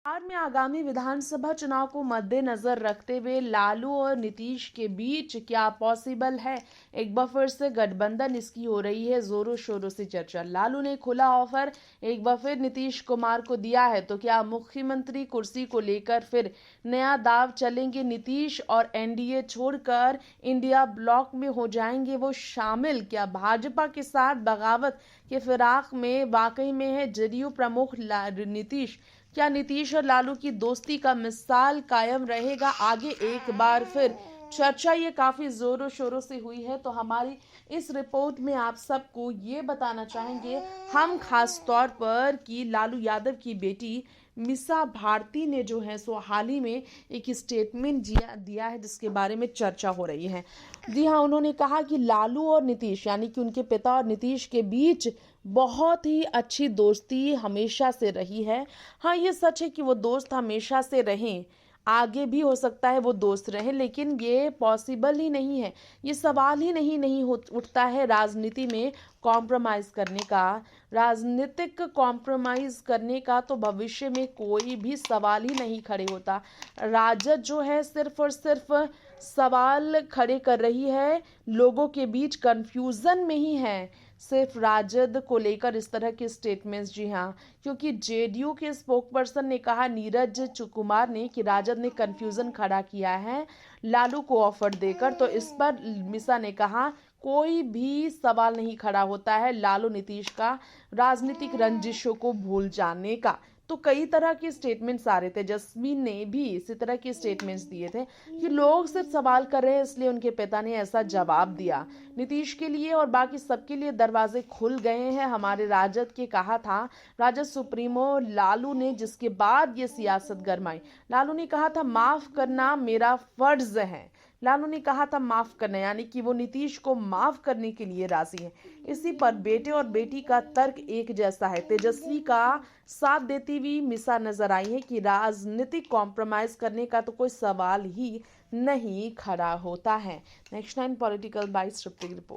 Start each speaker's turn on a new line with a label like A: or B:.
A: बिहार में आगामी विधानसभा चुनाव को मद्देनजर रखते हुए लालू और नीतीश के बीच क्या पॉसिबल है, एक बार फिर से गठबंधन इसकी हो रही है जोरों शोरों से चर्चा। लालू ने खुला ऑफर एक बार फिर नीतीश कुमार को दिया है, तो क्या मुख्यमंत्री कुर्सी को लेकर फिर नया दाव चलेंगे नीतीश और एनडीए छोड़कर इंडिया ब्लॉक में हो जाएंगे वो शामिल? क्या भाजपा के साथ बगावत के फिराक में वाकई में है जेडीयू प्रमुख नीतीश? क्या नीतीश और लालू की दोस्ती का मिसाल कायम रहेगा? आगे एक बार फिर चर्चा ये काफी जोरों शोरों से हुई है, तो हमारी इस रिपोर्ट में आप सबको ये बताना चाहेंगे हम खास तौर पर कि लालू यादव की बेटी मिसा भारती ने जो है सो हाल ही में एक स्टेटमेंट दिया है जिसके बारे में चर्चा हो रही है। जी हाँ, उन्होंने कहा कि लालू और नीतीश यानी कि उनके पिता और नीतीश के बीच बहुत ही अच्छी दोस्ती हमेशा से रही है। हाँ, ये सच है कि वो दोस्त हमेशा से रहें, आगे भी हो सकता है वो दोस्त रहे, लेकिन ये पॉसिबल ही नहीं है। ये सवाल ही नहीं उठता है राजनीति में कॉम्प्रोमाइज़ करने का। राजनीतिक कॉम्प्रोमाइज़ करने का तो भविष्य में कोई भी सवाल ही नहीं खड़े होता। राजद जो है सिर्फ और सिर्फ सवाल खड़े कर रही है, लोगों के बीच कंफ्यूजन में ही है सिर्फ राजद को लेकर इस तरह के स्टेटमेंट्स। जी हाँ, क्योंकि जेडीयू के स्पोकपर्सन ने कहा, नीरज कुमार ने, कि राजद ने कंफ्यूजन खड़ा किया है लालू को ऑफर देकर। तो इस पर मिसा ने कहा कोई भी सवाल नहीं खड़ा होता है लालू नीतीश का राजनीतिक रंजिशों को भूल जाने का। तो कई तरह के स्टेटमेंट्स आ रहे थे, जस्मीन ने भी इसी तरह के स्टेटमेंट्स दिए थे कि लोग सिर्फ सवाल कर रहे हैं, इसलिए उनके पिता ने ऐसा जवाब दिया। नीतीश के लिए और बाकी सबके लिए दरवाजे खुल गए हैं हमारे राजद के, कहा था राजद सुप्रीमो लालू ने, जिसके बाद ये सियासत गरमाई। लालू ने कहा था माफ करना मेरा फर्ज है। लालू ने कहा था माफ करना, यानी कि वो नीतीश को माफ करने के लिए राजी है। इसी पर बेटे और बेटी का तर्क एक जैसा है। तेजस्वी का साथ देती हुई मिसा नजर आई है कि राजनीतिक कॉम्प्रोमाइज करने का तो कोई सवाल ही नहीं खड़ा होता है। Next 9 political bytes report.